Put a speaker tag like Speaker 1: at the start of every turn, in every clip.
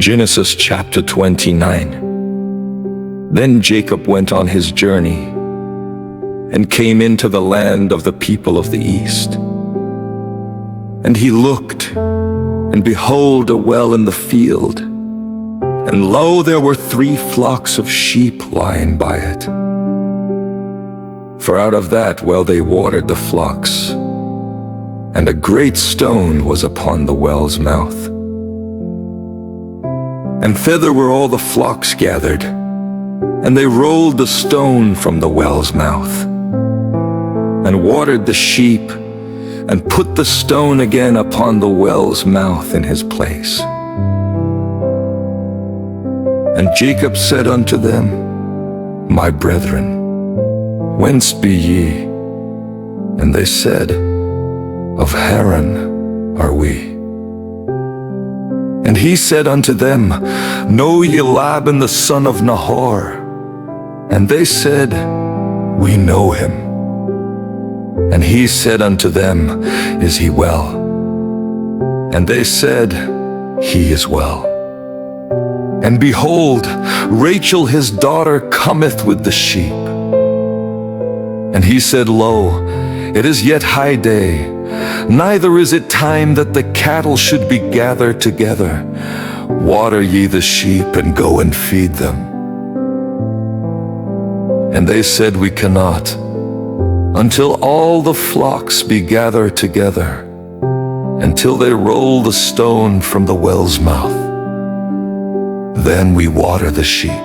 Speaker 1: Genesis chapter 29. Then Jacob went on his journey and came into the land of the people of the east. And he looked, and behold, a well in the field. And lo, there were 3 flocks of sheep lying by it. For out of that well they watered the flocks, and a great stone was upon the well's mouth. And thither were all the flocks gathered, and they rolled the stone from the well's mouth, and watered the sheep, and put the stone again upon the well's mouth in his place. And Jacob said unto them, My brethren, whence be ye? And they said, Of Haran are we. And he said unto them, Know ye Laban the son of Nahor? And they said, We know him. And he said unto them, Is he well? And they said, He is well. And behold, Rachel his daughter cometh with the sheep. And he said, Lo, it is yet high day, neither is it time that the cattle should be gathered together. Water ye the sheep, and go and feed them. And they said, We cannot, until all the flocks be gathered together, until they roll the stone from the well's mouth. Then we water the sheep.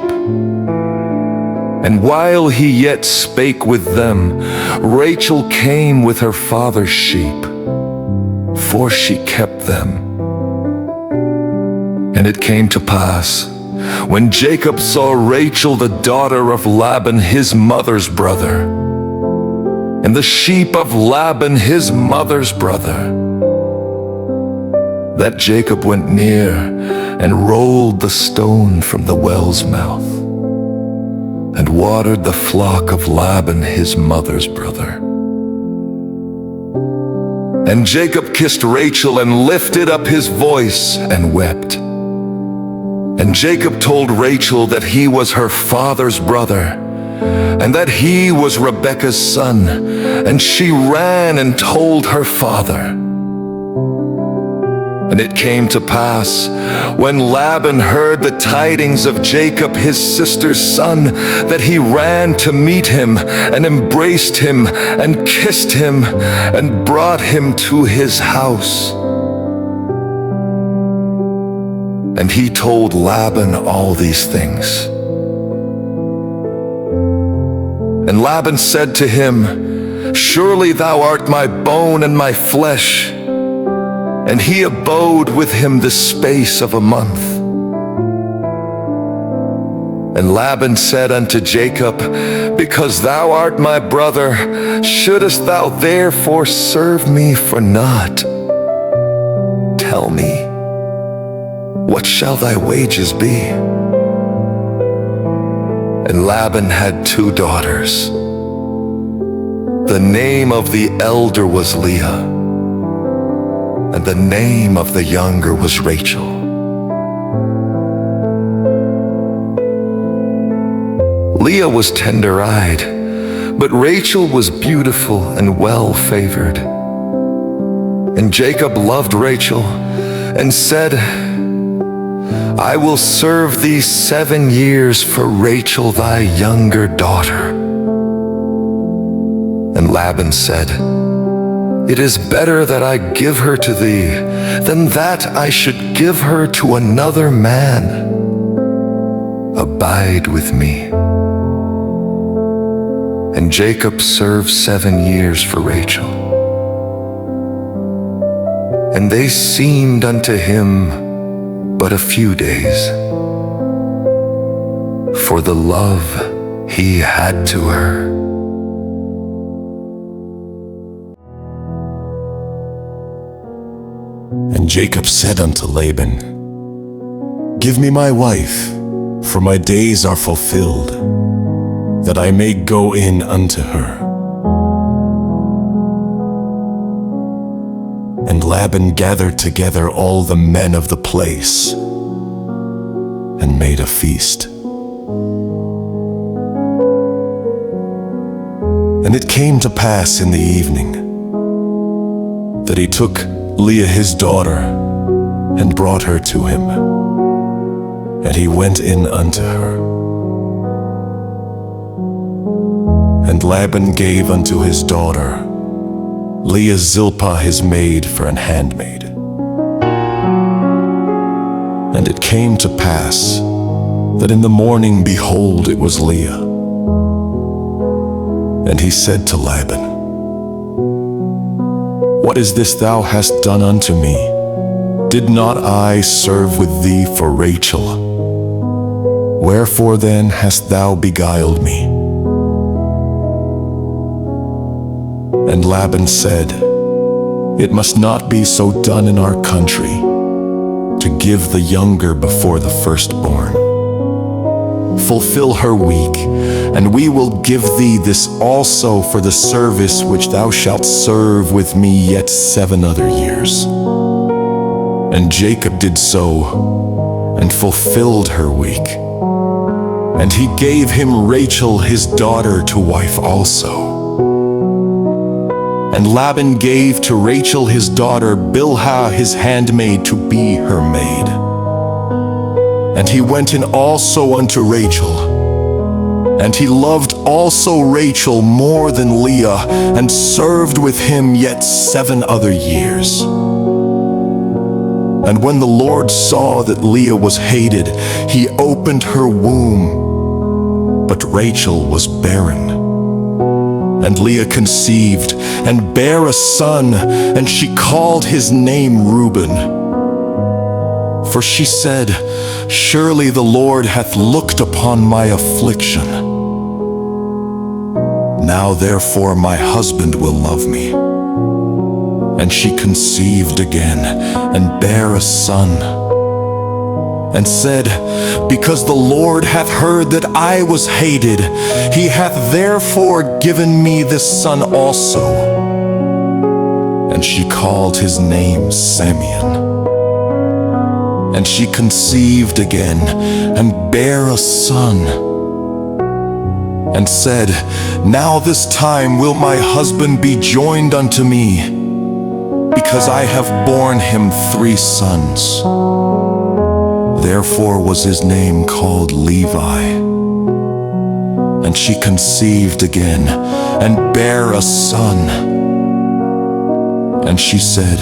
Speaker 1: And while he yet spake with them, Rachel came with her father's sheep, for she kept them. And it came to pass, when Jacob saw Rachel the daughter of Laban his mother's brother, and the sheep of Laban his mother's brother, that Jacob went near and rolled the stone from the well's mouth, and watered the flock of Laban his mother's brother. And Jacob kissed Rachel and lifted up his voice and wept. And Jacob told Rachel that he was her father's brother, and that he was Rebekah's son. And she ran and told her father. And it came to pass, when Laban heard the tidings of Jacob his sister's son, that he ran to meet him, and embraced him, and kissed him, and brought him to his house. And he told Laban all these things. And Laban said to him, Surely thou art my bone and my flesh. And he abode with him the space of a month. And Laban said unto Jacob, Because thou art my brother, shouldest thou therefore serve me for naught? Tell me, what shall thy wages be? And Laban had 2 daughters. The name of the elder was Leah, and the name of the younger was Rachel. Leah was tender-eyed, but Rachel was beautiful and well-favored. And Jacob loved Rachel and said, I will serve thee 7 years for Rachel thy younger daughter. And Laban said, It is better that I give her to thee, than that I should give her to another man. Abide with me. And Jacob served 7 years for Rachel. And they seemed unto him but a few days, for the love he had to her.
Speaker 2: And Jacob said unto Laban, Give me my wife, for my days are fulfilled, that I may go in unto her. And Laban gathered together all the men of the place, and made a feast. And it came to pass in the evening that he took Leah his daughter and brought her to him, and he went in unto her. And Laban gave unto his daughter Leah Zilpah his maid for an handmaid. And it came to pass that in the morning, behold, it was Leah. And he said to Laban, What is this thou hast done unto me? Did not I serve with thee for Rachel? Wherefore then hast thou beguiled me? And Laban said, It must not be so done in our country, to give the younger before the firstborn. Fulfill her week, and we will give thee this also for the service which thou shalt serve with me yet 7 other years. And Jacob did so, and fulfilled her week. And he gave him Rachel his daughter to wife also. And Laban gave to Rachel his daughter Bilhah his handmaid to be her maid. And he went in also unto Rachel, and he loved also Rachel more than Leah, and served with him yet 7 other years. And when the Lord saw that Leah was hated, he opened her womb, but Rachel was barren. And Leah conceived, and bare a son, and she called his name Reuben. For she said, Surely the Lord hath looked upon my affliction. Now therefore my husband will love me. And she conceived again, and bare a son, and said, Because the Lord hath heard that I was hated, he hath therefore given me this son also. And she called his name Simeon. And she conceived again, and bare a son, and said, Now this time will my husband be joined unto me, because I have borne him 3 sons. Therefore was his name called Levi. And she conceived again, and bare a son. And she said,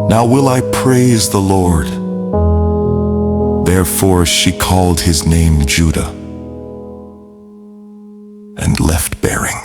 Speaker 2: Now will I praise the Lord. Therefore she called his name Judah, and left bearing.